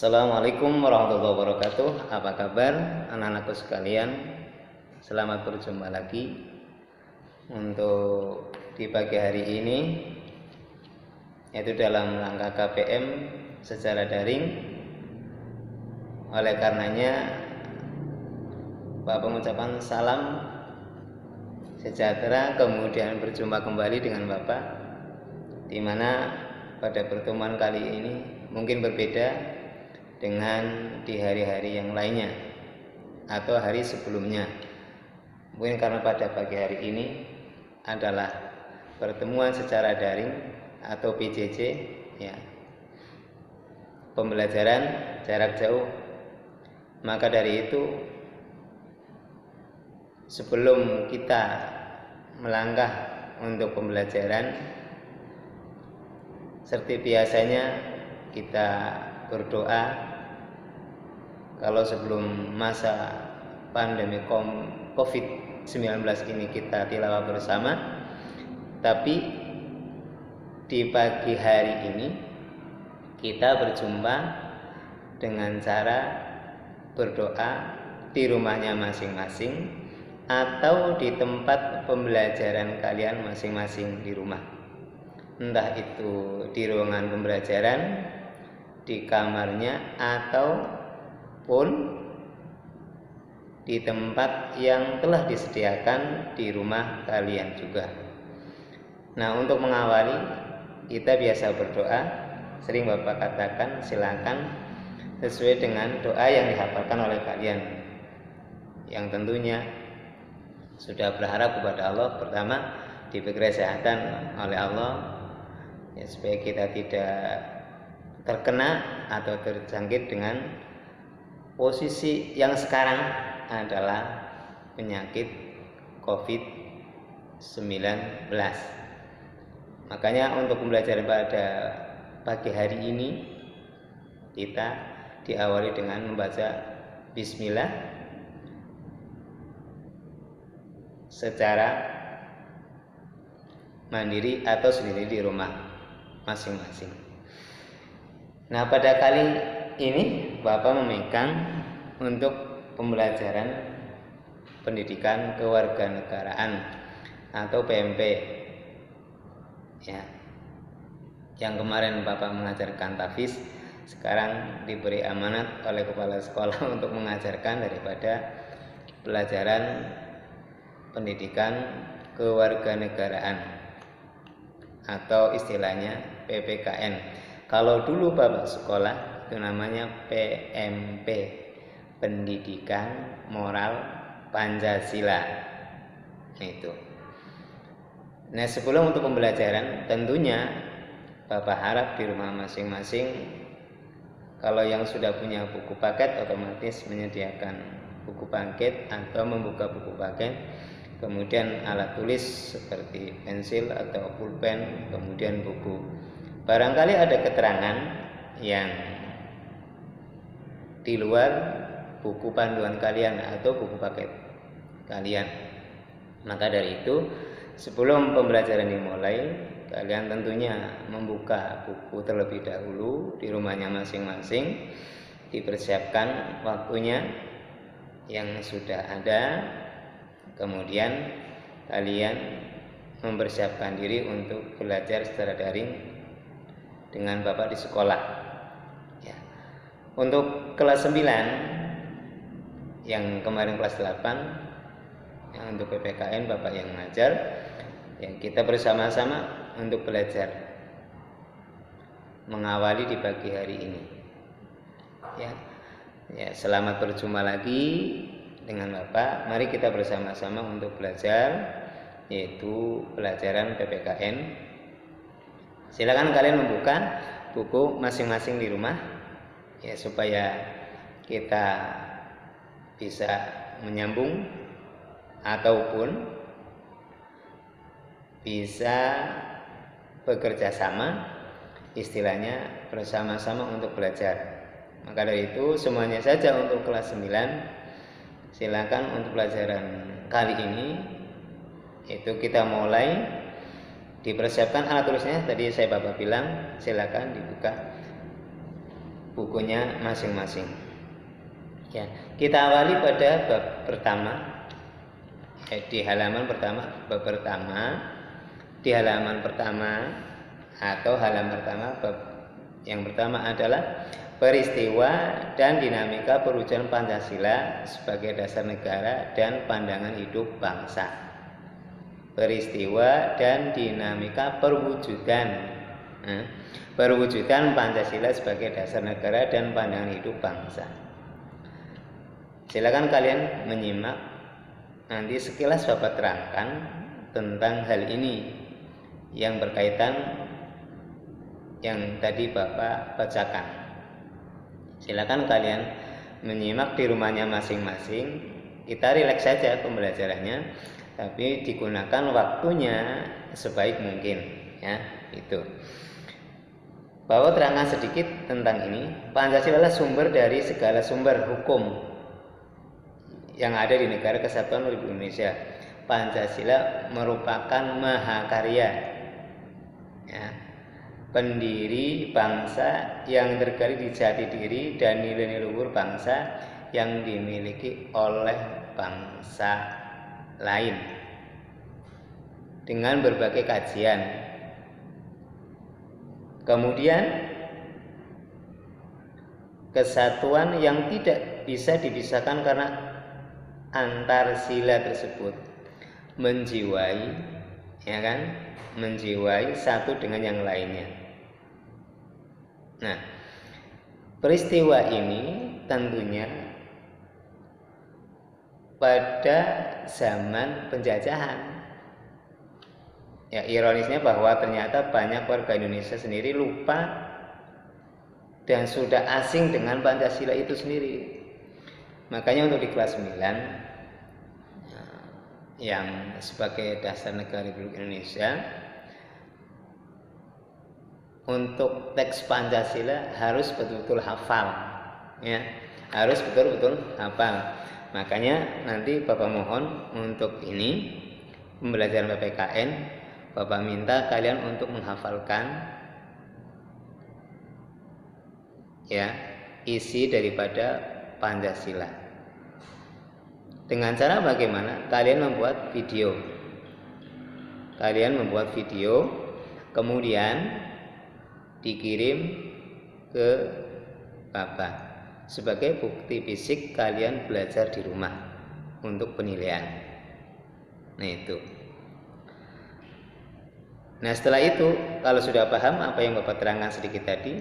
Assalamualaikum warahmatullahi wabarakatuh. Apa kabar anak-anakku sekalian? Selamat berjumpa lagi untuk di pagi hari ini, yaitu dalam rangka KPM secara daring. Oleh karenanya Bapak mengucapkan salam sejahtera, kemudian berjumpa kembali dengan Bapak, di mana pada pertemuan kali ini mungkin berbeda dengan di hari-hari yang lainnya atau hari sebelumnya. Mungkin karena pada pagi hari ini adalah pertemuan secara daring atau PJJ, ya, pembelajaran jarak jauh. Maka dari itu, sebelum kita melangkah untuk pembelajaran, seperti biasanya kita berdoa. Kalau sebelum masa pandemi COVID-19 ini kita tilawah bersama, tapi di pagi hari ini kita berjumpa dengan cara berdoa di rumahnya masing-masing atau di tempat pembelajaran kalian masing-masing di rumah. Entah itu di ruangan pembelajaran, di kamarnya, ataupun di tempat yang telah disediakan di rumah kalian juga. Nah, untuk mengawali, kita biasa berdoa. Sering Bapak katakan, silakan sesuai dengan doa yang dihafalkan oleh kalian, yang tentunya sudah berharap kepada Allah. Pertama, diberi kesehatan oleh Allah, ya, supaya kita tidak terkena atau terjangkit dengan posisi yang sekarang adalah penyakit COVID-19. Makanya untuk pembelajaran pada pagi hari ini kita diawali dengan membaca Bismillah secara mandiri atau sendiri di rumah masing-masing. Nah, pada kali ini Bapak memegang untuk pembelajaran pendidikan kewarganegaraan atau PMP, ya, yang kemarin Bapak mengajarkan tahfiz, sekarang diberi amanat oleh kepala sekolah untuk mengajarkan daripada pelajaran pendidikan kewarganegaraan atau istilahnya PPKN. Kalau dulu Bapak sekolah itu namanya PMP, Pendidikan Moral Pancasila. Itu. Nah, sebelum untuk pembelajaran, tentunya Bapak harap di rumah masing-masing, kalau yang sudah punya buku paket, otomatis menyediakan buku paket atau membuka buku paket, kemudian alat tulis seperti pensil atau pulpen, kemudian buku. Barangkali ada keterangan yang di luar buku panduan kalian atau buku paket kalian. Maka dari itu, sebelum pembelajaran dimulai, kalian tentunya membuka buku terlebih dahulu di rumahnya masing-masing, dipersiapkan waktunya yang sudah ada, kemudian kalian mempersiapkan diri untuk belajar secara daring dengan Bapak di sekolah, ya. Untuk kelas 9 yang kemarin kelas 8, yang untuk PPKN Bapak yang mengajar, yang kita bersama-sama untuk belajar mengawali di pagi hari ini, ya. Ya, selamat berjumpa lagi dengan Bapak. Mari kita bersama-sama untuk belajar, yaitu pelajaran PPKN. Silakan kalian membuka buku masing-masing di rumah, ya, supaya kita bisa menyambung ataupun bisa bekerja sama, istilahnya bersama-sama untuk belajar. Maka dari itu, semuanya saja untuk kelas 9, silakan untuk pelajaran kali ini, itu kita mulai. Dipersiapkan alat tulisnya, tadi saya Bapak bilang silakan dibuka bukunya masing-masing. Ya, kita awali pada bab pertama. Di halaman pertama, bab pertama, di halaman pertama atau halaman pertama, bab yang pertama adalah peristiwa dan dinamika perwujudan Pancasila sebagai dasar negara dan pandangan hidup bangsa. Peristiwa dan dinamika perwujudan Pancasila sebagai dasar negara dan pandangan hidup bangsa. Silakan kalian menyimak, nanti sekilas Bapak terangkan tentang hal ini yang berkaitan yang tadi Bapak bacakan. Silakan kalian menyimak di rumahnya masing-masing. Kita rileks saja pembelajarannya, tapi digunakan waktunya sebaik mungkin, ya, itu. Bapak terangkan sedikit tentang ini. Pancasila adalah sumber dari segala sumber hukum yang ada di negara kesatuan Republik Indonesia. Pancasila merupakan mahakarya, ya, pendiri bangsa yang tergali di jati diri dan nilai-nilai luhur bangsa yang dimiliki oleh bangsa lain dengan berbagai kajian. Kemudian kesatuan yang tidak bisa dipisahkan karena antar sila tersebut menjiwai, ya kan, menjiwai satu dengan yang lainnya. Nah, peristiwa ini tentunya pada zaman penjajahan. Ya, ironisnya bahwa ternyata banyak warga Indonesia sendiri lupa dan sudah asing dengan Pancasila itu sendiri. Makanya untuk di kelas 9 yang sebagai dasar negara Republik Indonesia, untuk teks Pancasila harus betul-betul hafal, ya, harus betul-betul hafal. Makanya nanti Bapak mohon untuk ini pembelajaran PPKN, Bapak minta kalian untuk menghafalkan, ya, isi daripada Pancasila. Dengan cara bagaimana? Kalian membuat video. Kalian membuat video, kemudian dikirim ke Bapak sebagai bukti fisik kalian belajar di rumah untuk penilaian. Nah, itu. Nah, setelah itu kalau sudah paham apa yang Bapak terangkan sedikit tadi,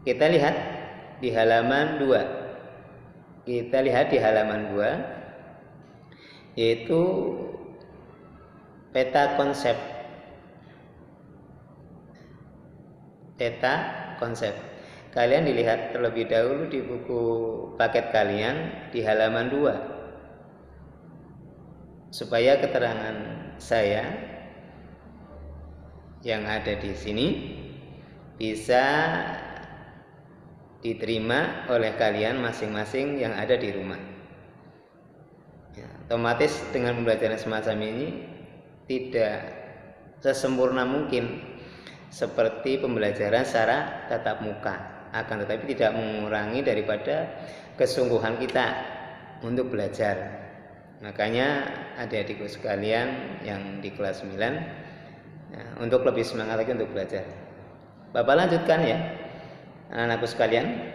kita lihat di halaman 2. Kita lihat di halaman 2, yaitu peta konsep. Peta konsep. Kalian dilihat terlebih dahulu di buku paket kalian di halaman 2. Supaya keterangan saya yang ada di sini bisa diterima oleh kalian masing-masing yang ada di rumah. Ya, otomatis dengan pembelajaran semacam ini tidak sesempurna mungkin seperti pembelajaran secara tatap muka, akan tetapi tidak mengurangi daripada kesungguhan kita untuk belajar. Makanya adik-adikku sekalian yang di kelas 9, ya, untuk lebih semangat lagi untuk belajar. Bapak lanjutkan, ya, anak-anakku sekalian.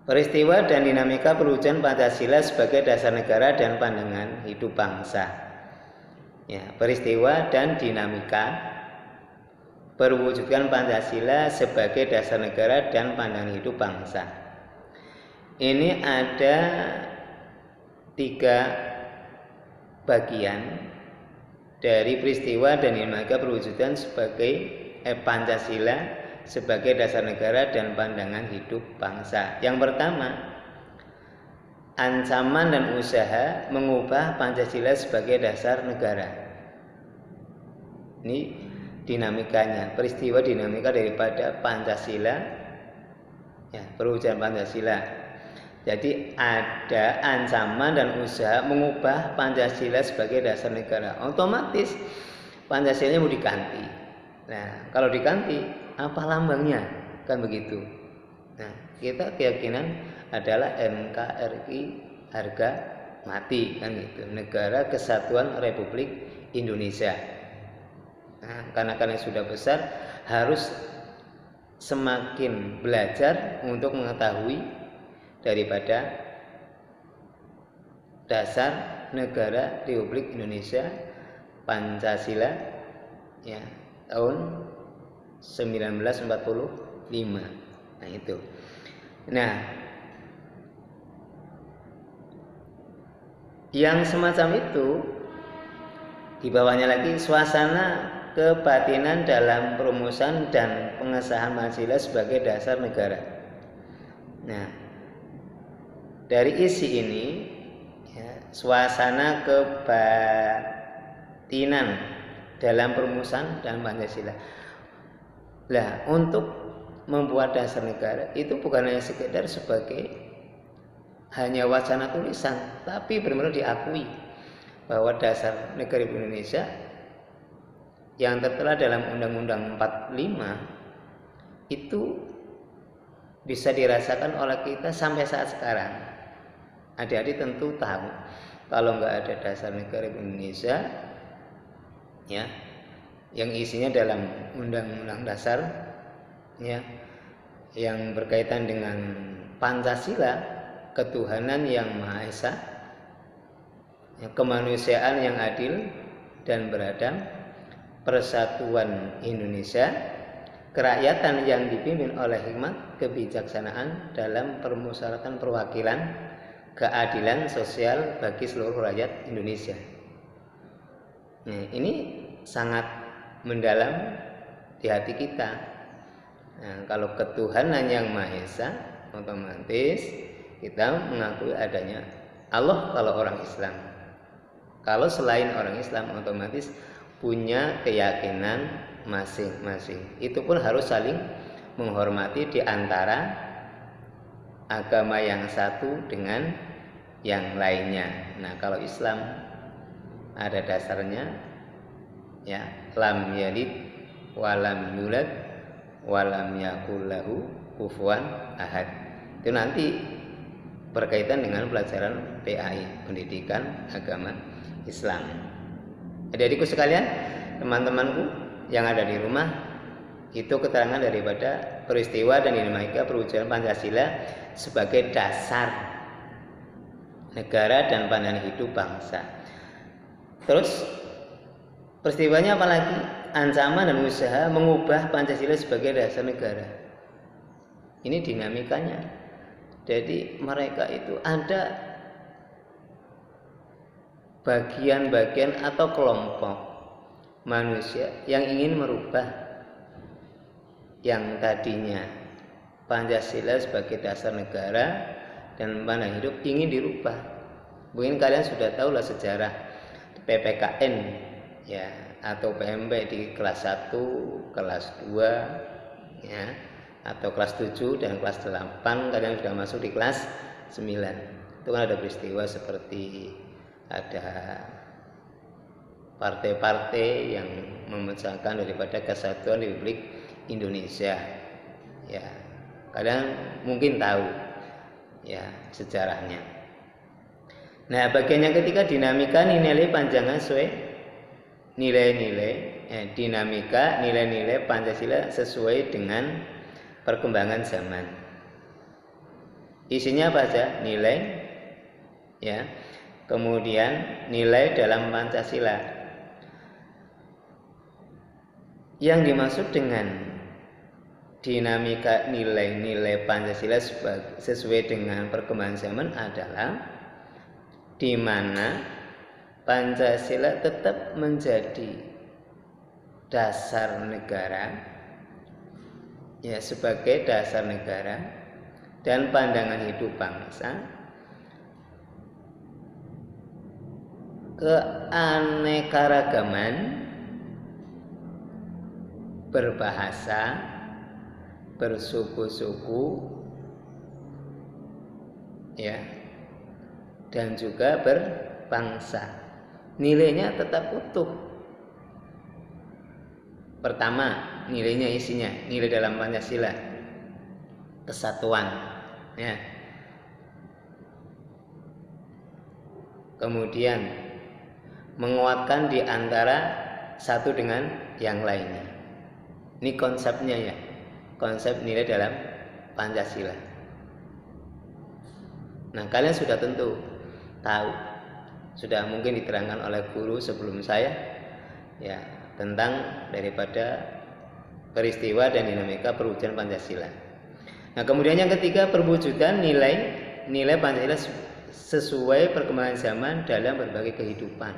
Peristiwa dan dinamika perwujudan Pancasila sebagai dasar negara dan pandangan hidup bangsa. Ya, peristiwa dan dinamika perwujudan Pancasila sebagai dasar negara dan pandangan hidup bangsa. Ini ada 3 bagian dari peristiwa dan dinamika perwujudan sebagai Pancasila sebagai dasar negara dan pandangan hidup bangsa. Yang pertama, ancaman dan usaha mengubah Pancasila sebagai dasar negara. Ini dinamikanya, peristiwa dinamika daripada Pancasila, ya, perwujudan Pancasila. Jadi ada ancaman dan usaha mengubah Pancasila sebagai dasar negara. Otomatis Pancasila mau diganti. Nah, kalau diganti, apa lambangnya? Kan begitu. Nah, kita keyakinan adalah NKRI harga mati, kan gitu. Negara Kesatuan Republik Indonesia. Nah, karena kalian sudah besar, harus semakin belajar untuk mengetahui daripada dasar negara Republik Indonesia Pancasila ya, tahun 1945. Nah, itu. Nah, yang semacam itu di bawahnya lagi suasana kebatinan dalam perumusan dan pengesahan Pancasila sebagai dasar negara. Nah, dari isi ini ya, suasana kebatinan dalam perumusan dan Pancasila. Lah, untuk membuat dasar negara itu bukan hanya sekedar sebagai hanya wacana tulisan, tapi benar-benar diakui bahwa dasar negara Indonesia yang tertera dalam Undang-Undang 45 itu bisa dirasakan oleh kita sampai saat sekarang. Adik-adik tentu tahu kalau nggak ada dasar negara Indonesia ya, yang isinya dalam Undang-Undang Dasar ya, yang berkaitan dengan Pancasila, ketuhanan yang Maha Esa, ya, kemanusiaan yang adil dan beradab, persatuan Indonesia, kerakyatan yang dipimpin oleh hikmat kebijaksanaan dalam permusyawaratan perwakilan, keadilan sosial bagi seluruh rakyat Indonesia. Nah, ini sangat mendalam di hati kita. Nah, kalau ketuhanan yang Maha Esa, otomatis kita mengakui adanya Allah kalau orang Islam. Kalau selain orang Islam, otomatis punya keyakinan masing-masing. Itu pun harus saling menghormati di antara agama yang satu dengan yang lainnya. Nah, kalau Islam ada dasarnya ya, lam yalid walam yulad walam yakul lahu kufuwan ahad. Itu nanti berkaitan dengan pelajaran PAI, pendidikan agama Islam. Adik-adikku sekalian, teman-temanku yang ada di rumah, itu keterangan daripada peristiwa dan dinamika perwujudan Pancasila sebagai dasar negara dan pandangan hidup bangsa. Terus peristiwanya apalagi? Ancaman dan usaha mengubah Pancasila sebagai dasar negara. Ini dinamikanya. Jadi mereka itu ada bagian-bagian atau kelompok manusia yang ingin merubah yang tadinya Pancasila sebagai dasar negara dan pandangan hidup ingin dirubah. Mungkin kalian sudah tahu lah sejarah PPKN ya, atau PMB di kelas 1, kelas 2 ya, atau kelas 7 dan kelas 8 kalian sudah masuk di kelas 9. Itu kan ada peristiwa seperti ada partai-partai yang memecahkan daripada Kesatuan Republik Indonesia ya, kalian mungkin tahu ya sejarahnya. Nah, bagian yang ketiga dinamika nilai panjangan sesuai nilai-nilai dinamika nilai-nilai Pancasila sesuai dengan perkembangan zaman. Isinya apa saja? Nilai ya, kemudian nilai dalam Pancasila. Yang dimaksud dengan dinamika nilai-nilai Pancasila sesuai dengan perkembangan zaman adalah di mana Pancasila tetap menjadi dasar negara ya, sebagai dasar negara dan pandangan hidup bangsa, keanekaragaman berbahasa, bersuku-suku ya, dan juga berbangsa. Nilainya tetap utuh. Pertama, nilainya isinya, nilai dalam Pancasila. kesatuan, ya. Kemudian menguatkan di antara satu dengan yang lainnya. Ini konsepnya ya, konsep nilai dalam Pancasila. Nah, kalian sudah tentu tahu, sudah mungkin diterangkan oleh guru sebelum saya, ya, tentang daripada peristiwa dan dinamika perwujudan Pancasila. Nah, kemudian yang ketiga, perwujudan nilai Pancasila sesuai perkembangan zaman dalam berbagai kehidupan.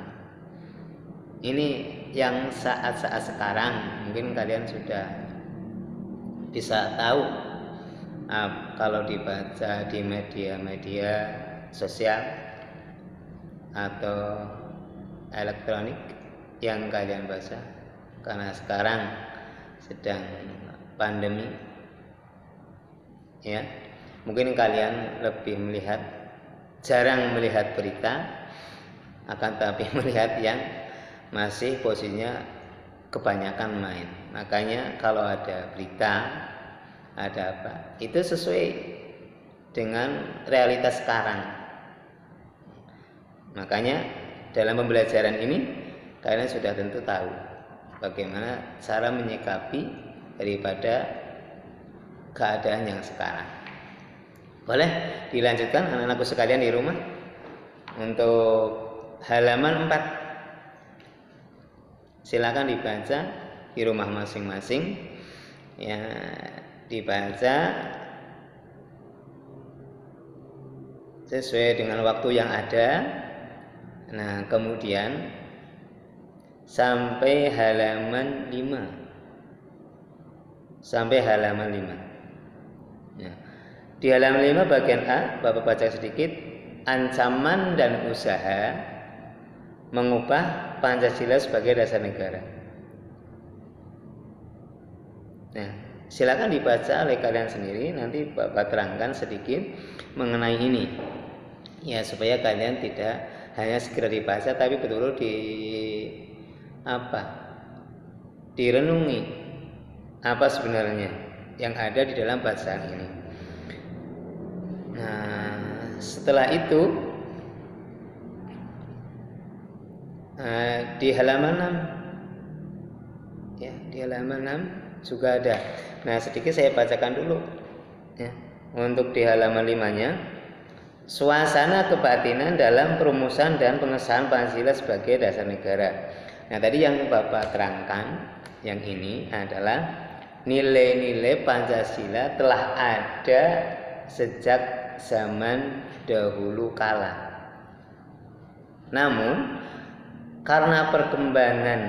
Ini yang saat-saat sekarang mungkin kalian sudah bisa tahu, kalau dibaca di media-media sosial atau elektronik yang kalian baca, karena sekarang sedang pandemi, ya, mungkin kalian lebih jarang melihat berita, akan tapi melihat yang masih posisinya kebanyakan main. Makanya kalau ada berita, ada apa, itu sesuai dengan realitas sekarang. Makanya dalam pembelajaran ini kalian sudah tentu tahu bagaimana cara menyikapi daripada keadaan yang sekarang. Boleh dilanjutkan anak-anakku sekalian di rumah untuk halaman 4. Silakan dibaca di rumah masing-masing, ya, dibaca sesuai dengan waktu yang ada. Nah, kemudian sampai halaman 5. Sampai halaman 5. Ya. Di halaman 5 bagian A, Bapak baca sedikit. Ancaman dan usaha mengubah Pancasila sebagai dasar negara. Nah, silakan dibaca oleh kalian sendiri. Nanti Bapak terangkan sedikit mengenai ini, ya, supaya kalian tidak hanya segera dibaca, tapi betul-betul direnungi apa sebenarnya yang ada di dalam bacaan ini. Nah, setelah itu di halaman 6, ya, di halaman 6 juga ada. Nah, sedikit saya bacakan dulu, ya. Untuk di halaman 5-nya, suasana kebatinan dalam perumusan dan pengesahan Pancasila sebagai dasar negara. Nah, tadi yang Bapak terangkan, yang ini adalah nilai-nilai Pancasila telah ada sejak zaman dahulu kala. Namun karena perkembangan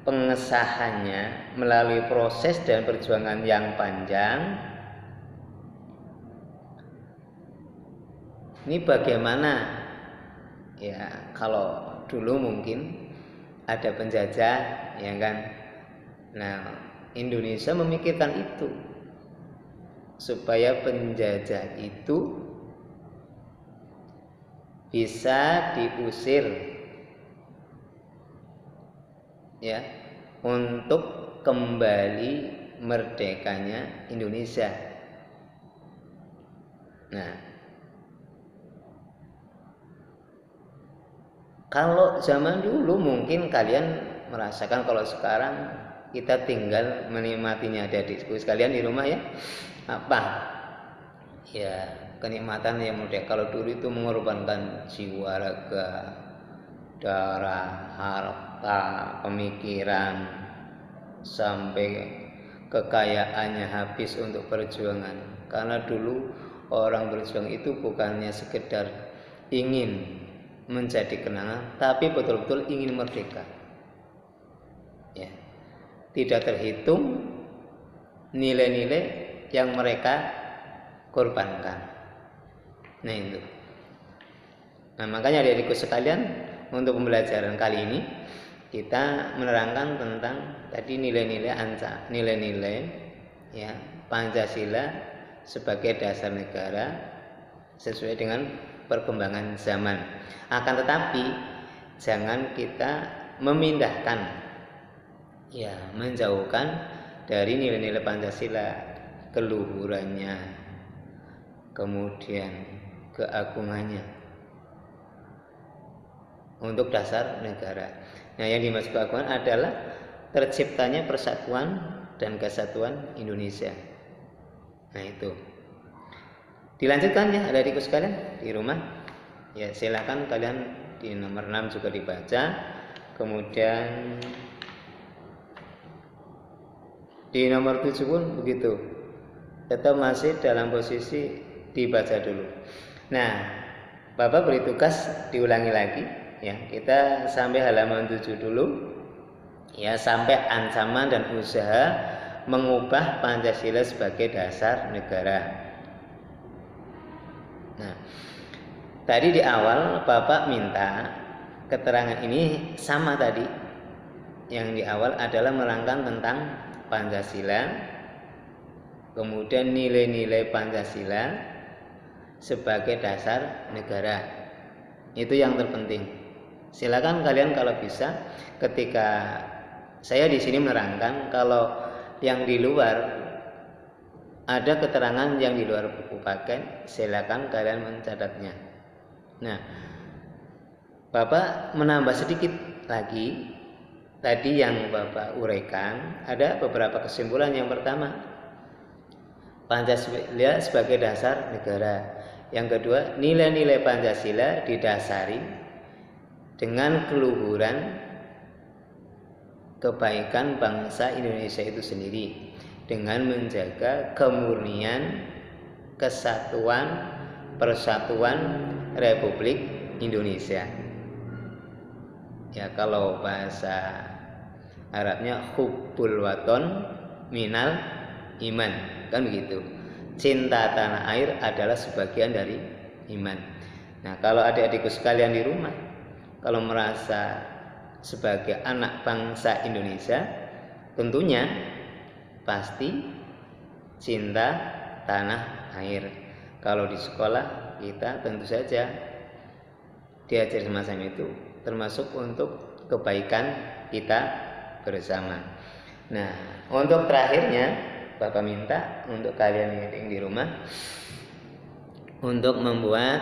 pengesahannya melalui proses dan perjuangan yang panjang, ini bagaimana, ya, kalau dulu mungkin ada penjajah, ya kan. Nah, Indonesia memikirkan itu supaya penjajah itu bisa diusir, ya, untuk kembali merdekanya Indonesia. Nah, kalau zaman dulu mungkin kalian merasakan, kalau sekarang kita tinggal menikmatinya. Ada diskusi kalian di rumah, ya, apa, ya, kenikmatan yang mudah. Kalau dulu itu mengorbankan jiwa, raga, darah, harta, pemikiran, sampai kekayaannya habis untuk perjuangan. Karena dulu orang berjuang itu bukannya sekedar ingin menjadi kenangan, tapi betul-betul ingin merdeka, ya. Tidak terhitung nilai-nilai yang mereka korbankan. Nah, itu. Nah, makanya adik-adikku sekalian, untuk pembelajaran kali ini kita menerangkan tentang tadi nilai-nilai, ya, Pancasila sebagai dasar negara sesuai dengan perkembangan zaman. Akan tetapi jangan kita memindahkan, ya, menjauhkan dari nilai-nilai Pancasila, keluhurannya, kemudian keagungannya untuk dasar negara. Nah, yang dimaksud keagungan adalah terciptanya persatuan dan kesatuan Indonesia. Nah, itu. Dilanjutkan ya adik-adikku sekalian di rumah. Ya, silakan kalian di nomor 6 juga dibaca. Kemudian di nomor 7 pun begitu. Tetap masih dalam posisi dibaca dulu. Nah, Bapak beri tugas diulangi lagi ya. Kita sampai halaman 7 dulu. Ya, sampai ancaman dan usaha mengubah Pancasila sebagai dasar negara. Nah, tadi di awal Bapak minta keterangan ini sama tadi. Yang di awal adalah menerangkan tentang Pancasila, kemudian nilai-nilai Pancasila sebagai dasar negara. Itu yang terpenting. Silakan kalian kalau bisa, ketika saya di sini menerangkan, kalau yang di luar ada keterangan yang di luar buku paket, silakan kalian mencatatnya. Nah, Bapak menambah sedikit lagi. Tadi yang Bapak uraikan, ada beberapa kesimpulan. Yang pertama, Pancasila sebagai dasar negara. Yang kedua, nilai-nilai Pancasila didasari dengan keluhuran kebaikan bangsa Indonesia itu sendiri, dengan menjaga kemurnian, kesatuan, persatuan Republik Indonesia. Ya, kalau bahasa Arabnya hubbul waton minal iman, kan begitu. Cinta tanah air adalah sebagian dari iman. Nah, kalau adik-adikku sekalian di rumah, kalau merasa sebagai anak bangsa Indonesia, tentunya pasti cinta tanah air. Kalau di sekolah kita tentu saja diajar semacam itu, termasuk untuk kebaikan kita bersama. Nah, untuk terakhirnya Bapak minta untuk kalian yang di rumah untuk membuat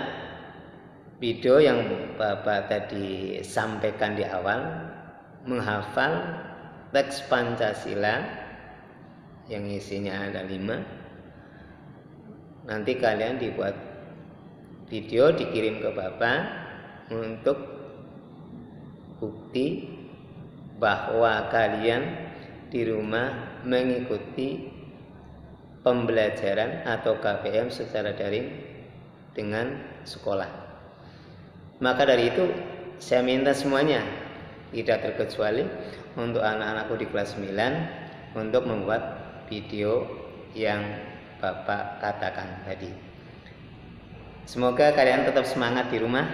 video yang Bapak tadi sampaikan di awal, menghafal teks Pancasila yang isinya ada 5. Nanti kalian dibuat video, dikirim ke Bapak untuk bukti bahwa kalian di rumah mengikuti pembelajaran atau KPM secara daring dengan sekolah. Maka dari itu saya minta semuanya, tidak terkecuali untuk anak-anakku di kelas 9, untuk membuat video yang Bapak katakan tadi. Semoga kalian tetap semangat di rumah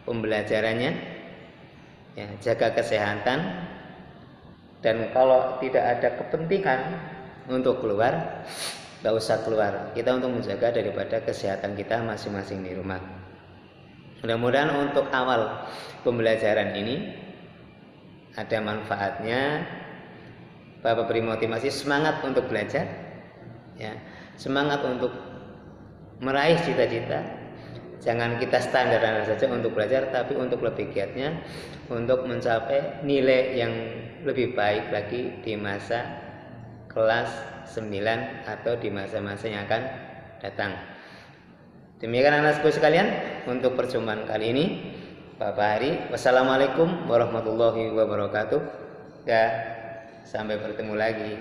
pembelajarannya. Ya, jaga kesehatan, dan kalau tidak ada kepentingan untuk keluar, tidak usah keluar. Kita untuk menjaga daripada kesehatan kita masing-masing di rumah. Mudah-mudahan untuk awal pembelajaran ini ada manfaatnya. Bapak beri motivasi, semangat untuk belajar, ya, semangat untuk meraih cita-cita. Jangan kita standar saja untuk belajar, tapi untuk lebih giatnya untuk mencapai nilai yang lebih baik lagi di masa kelas 9 atau di masa-masa yang akan datang. Demikian anak-anakku sekalian untuk perjumpaan kali ini. Bapak Hari, wassalamualaikum warahmatullahi wabarakatuh. Ya, sampai bertemu lagi.